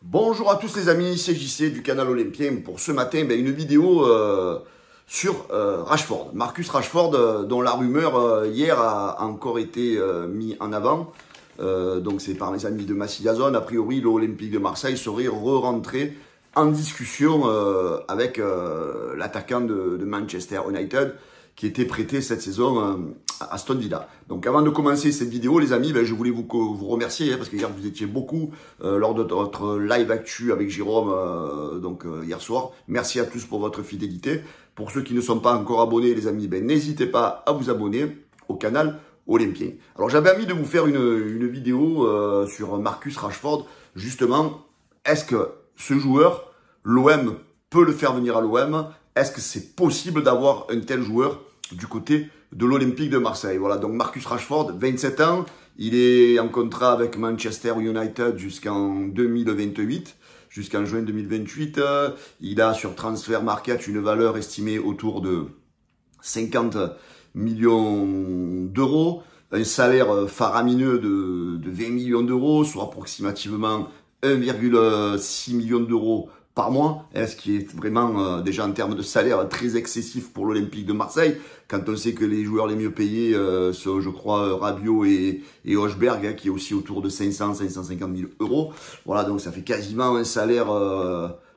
Bonjour à tous les amis, c'est JC du canal Olympien. Pour ce matin, une vidéo sur Rashford. Marcus Rashford, dont la rumeur hier a encore été mise en avant. Donc c'est par les amis de Massiliazone. A priori, l'Olympique de Marseille serait re-rentré en discussion avec l'attaquant de Manchester United qui était prêté cette saison à Aston Villa. Donc avant de commencer cette vidéo, les amis, je voulais vous remercier parce que hier vous étiez beaucoup lors de notre live actu avec Jérôme hier soir. Merci à tous pour votre fidélité. Pour ceux qui ne sont pas encore abonnés, les amis, n'hésitez pas à vous abonner au canal Olympien. Alors j'avais envie de vous faire une vidéo sur Marcus Rashford. Justement, est-ce que ce joueur, l'OM peut le faire venir à l'OM? Est-ce que c'est possible d'avoir un tel joueur du côté de l'Olympique de Marseille? Voilà, donc Marcus Rashford, 27 ans, il est en contrat avec Manchester United jusqu'en 2028, jusqu'en juin 2028. Il a sur Transfer Market une valeur estimée autour de 50 millions d'euros, un salaire faramineux de 20 millions d'euros, soit approximativement 1,6 million d'euros par mois, ce qui est vraiment déjà en termes de salaire très excessif pour l'Olympique de Marseille, quand on sait que les joueurs les mieux payés sont, je crois, Rabiot et Højbjerg, qui est aussi autour de 500-550 000 euros. Voilà, donc ça fait quasiment un salaire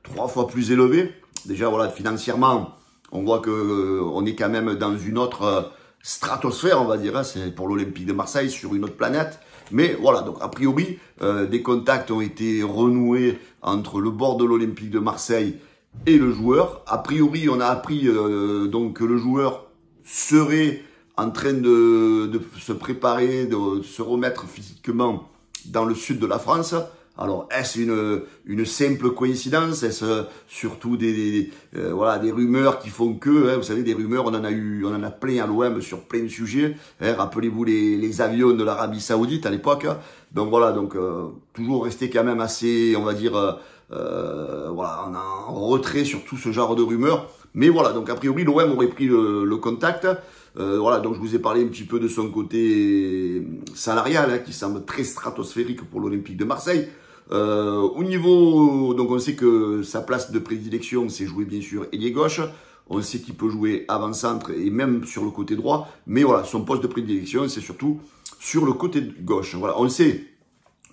3 fois plus élevé. Déjà, voilà, financièrement, on voit que on est quand même dans une autre stratosphère, on va dire, c'est pour l'Olympique de Marseille, sur une autre planète. Mais voilà, donc a priori, des contacts ont été renoués entre le bord de l'Olympique de Marseille et le joueur. A priori, on a appris donc que le joueur serait en train de se préparer, de se remettre physiquement dans le sud de la France. Alors, est-ce une simple coïncidence? Est-ce surtout des rumeurs qui font que, vous savez, des rumeurs, on en a plein à l'OM sur plein de sujets. Rappelez-vous les avions de l'Arabie Saoudite à l'époque. Donc voilà, toujours rester quand même assez, on va dire, en retrait sur tout ce genre de rumeurs. Mais voilà, donc a priori, l'OM aurait pris le contact. Voilà, donc je vous ai parlé un petit peu de son côté salarial, qui semble très stratosphérique pour l'Olympique de Marseille. Au niveau, donc on sait que sa place de prédilection, c'est jouer bien sûr ailier gauche. On sait qu'il peut jouer avant-centre et même sur le côté droit. Mais voilà, son poste de prédilection, c'est surtout sur le côté gauche. Voilà, on sait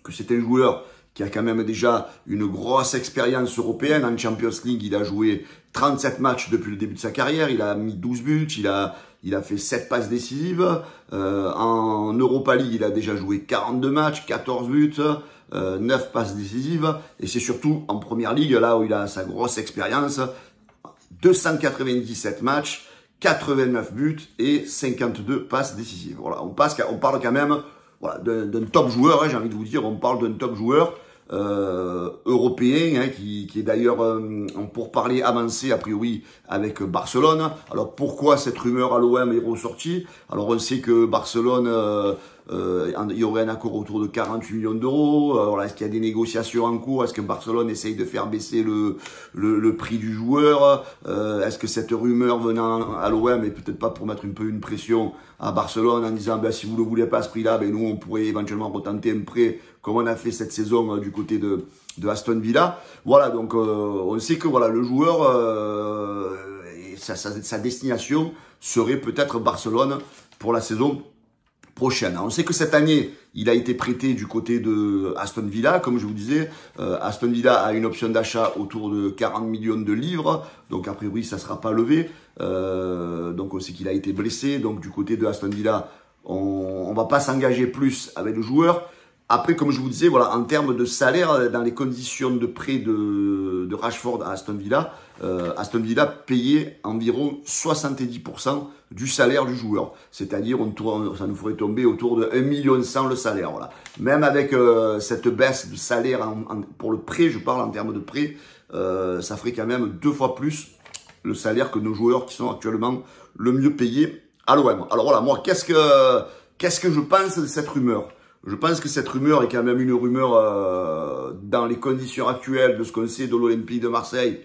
que c'est un joueur qui a quand même déjà une grosse expérience européenne. En Champions League, il a joué 37 matchs depuis le début de sa carrière. Il a mis 12 buts, il a fait 7 passes décisives. En Europa League, il a déjà joué 42 matchs, 14 buts, 9 passes décisives. Et c'est surtout en Première Ligue, là où il a sa grosse expérience, 297 matchs, 89 buts et 52 passes décisives. Voilà, on parle quand même d'un top joueur, j'ai envie de vous dire, on parle d'un top joueur européen, qui est d'ailleurs pour parler avancé a priori avec Barcelone. Alors pourquoi cette rumeur à l'OM est ressortie? Alors on sait que Barcelone, il y aurait un accord autour de 48 millions d'euros. Est-ce qu'il y a des négociations en cours? Est-ce que Barcelone essaye de faire baisser le prix du joueur? Est-ce que cette rumeur venant à l'OM est peut-être pas pour mettre un peu une pression à Barcelone en disant si vous ne le voulez pas à ce prix-là, nous on pourrait éventuellement retenter un prêt comme on a fait cette saison du côté de Aston Villa. Voilà, donc on sait que voilà, le joueur, sa destination serait peut-être Barcelone pour la saison prochaine. On sait que cette année, il a été prêté du côté de Aston Villa, comme je vous disais. Aston Villa a une option d'achat autour de 40 millions de livres, donc a priori ça ne sera pas levé. Donc on sait qu'il a été blessé, donc du côté de Aston Villa, on ne va pas s'engager plus avec le joueur. Après, comme je vous disais, voilà, en termes de salaire, dans les conditions de prêt de Rashford à Aston Villa payait environ 70% du salaire du joueur. C'est-à-dire, ça nous ferait tomber autour de 1,1 million le salaire. Voilà. Même avec cette baisse de salaire pour le prêt, je parle en termes de prêt, ça ferait quand même 2 fois plus le salaire que nos joueurs qui sont actuellement le mieux payés à l'OM. Alors voilà, moi, qu'est-ce que je pense de cette rumeur? Je pense que cette rumeur est quand même une rumeur dans les conditions actuelles de ce qu'on sait de l'Olympique de Marseille,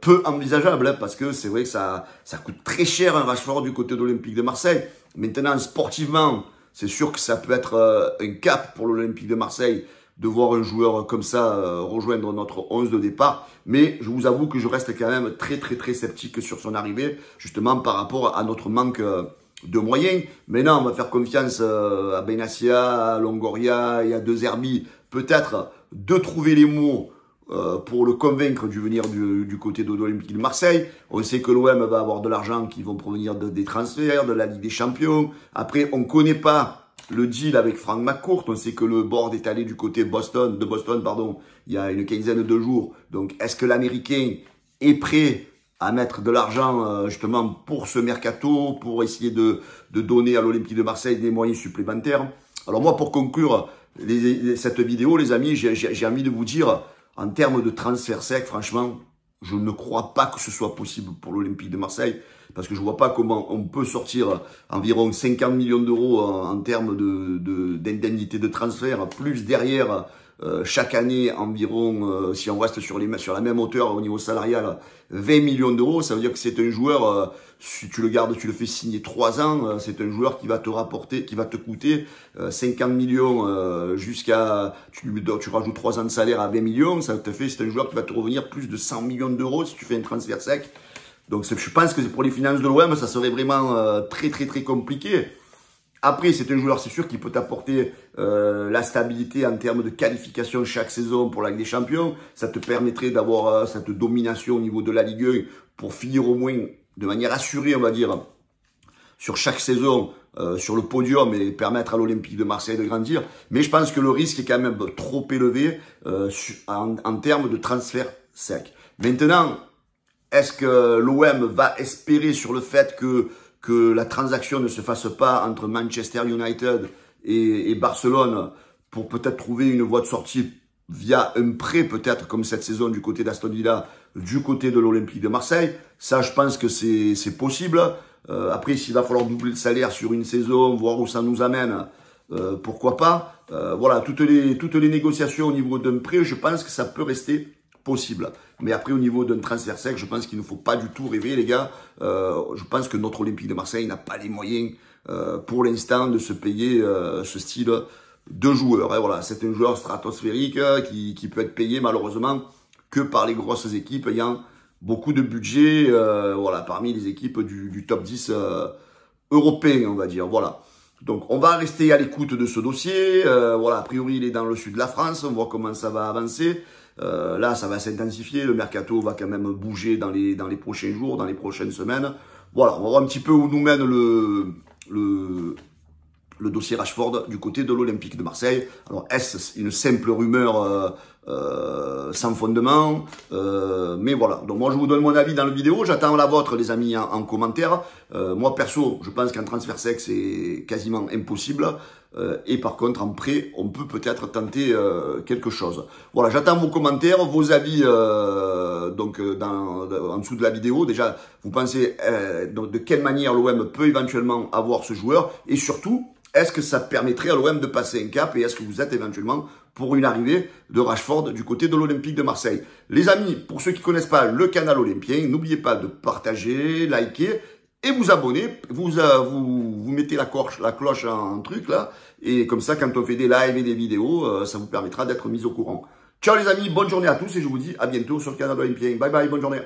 peu envisageable, parce que c'est vrai que ça coûte très cher un Rashford du côté de l'Olympique de Marseille. Maintenant, sportivement, c'est sûr que ça peut être un cap pour l'Olympique de Marseille de voir un joueur comme ça rejoindre notre 11 de départ. Mais je vous avoue que je reste quand même très sceptique sur son arrivée, justement par rapport à notre manque de moyens. Maintenant, on va faire confiance à Benassia, à Longoria et à De Zerbi, peut-être de trouver les mots pour le convaincre du venir du côté de l'Olympique de Marseille. On sait que l'OM va avoir de l'argent qui vont provenir des transferts, de la Ligue des Champions. Après, on ne connaît pas le deal avec Frank McCourt. On sait que le board est allé du côté de Boston, il y a une quinzaine de jours. Donc, est-ce que l'Américain est prêt à mettre de l'argent justement pour ce mercato, pour essayer de donner à l'Olympique de Marseille des moyens supplémentaires? Alors moi, pour conclure cette vidéo, les amis, j'ai envie de vous dire, en termes de transfert sec, franchement, je ne crois pas que ce soit possible pour l'Olympique de Marseille, parce que je vois pas comment on peut sortir environ 50 millions d'euros en termes d'indemnité de transfert, plus derrière chaque année environ, si on reste sur la même hauteur au niveau salarial, 20 millions d'euros. Ça veut dire que c'est un joueur, si tu le gardes, tu le fais signer 3 ans, c'est un joueur qui va te rapporter, qui va te coûter 50 millions jusqu'à, tu rajoutes 3 ans de salaire à 20 millions, ça te fait, c'est un joueur qui va te revenir plus de 100 millions d'euros si tu fais un transfert sec. Donc je pense que pour les finances de l'OM, ça serait vraiment très compliqué. Après, c'est un joueur, c'est sûr, qui peut t'apporter la stabilité en termes de qualification chaque saison pour la Ligue des Champions. Ça te permettrait d'avoir cette domination au niveau de la Ligue 1 pour finir au moins de manière assurée, on va dire, sur chaque saison, sur le podium et permettre à l'Olympique de Marseille de grandir. Mais je pense que le risque est quand même trop élevé en termes de transfert sec. Maintenant, est-ce que l'OM va espérer sur le fait que la transaction ne se fasse pas entre Manchester United et Barcelone pour peut-être trouver une voie de sortie via un prêt peut-être comme cette saison du côté d'Aston Villa, du côté de l'Olympique de Marseille? Ça, je pense que c'est possible. Après, s'il va falloir doubler le salaire sur une saison, voir où ça nous amène, pourquoi pas. Voilà, toutes les négociations au niveau d'un prêt, je pense que ça peut rester possible. Mais après, au niveau d'un transfert sec, je pense qu'il ne faut pas du tout rêver, les gars. Je pense que notre Olympique de Marseille n'a pas les moyens, pour l'instant, de se payer ce style de joueur. Et voilà, c'est un joueur stratosphérique qui peut être payé, malheureusement, que par les grosses équipes ayant beaucoup de budget, voilà, parmi les équipes du top 10 européen, on va dire. Voilà. Donc, on va rester à l'écoute de ce dossier. Voilà, a priori, il est dans le sud de la France. On voit comment ça va avancer. Là, ça va s'intensifier. Le mercato va quand même bouger dans les prochains jours, dans les prochaines semaines. Voilà, on va voir un petit peu où nous mène le dossier Rashford du côté de l'Olympique de Marseille. Alors, est-ce une simple rumeur sans fondement? Mais voilà, donc moi je vous donne mon avis dans la vidéo, j'attends la vôtre les amis en commentaire. Moi perso, je pense qu'un transfert sec c'est quasiment impossible. Et par contre en prêt, on peut peut-être tenter quelque chose. Voilà, j'attends vos commentaires, vos avis donc en dessous de la vidéo. Déjà, vous pensez de quelle manière l'OM peut éventuellement avoir ce joueur? Et surtout, est-ce que ça permettrait à l'OM de passer un cap et est-ce que vous êtes éventuellement pour une arrivée de Rashford du côté de l'Olympique de Marseille? Les amis, pour ceux qui ne connaissent pas le canal Olympien, n'oubliez pas de partager, liker et vous abonner. Vous mettez la cloche en truc là et comme ça, quand on fait des lives et des vidéos, ça vous permettra d'être mis au courant. Ciao les amis, bonne journée à tous et je vous dis à bientôt sur le canal Olympien. Bye bye, bonne journée.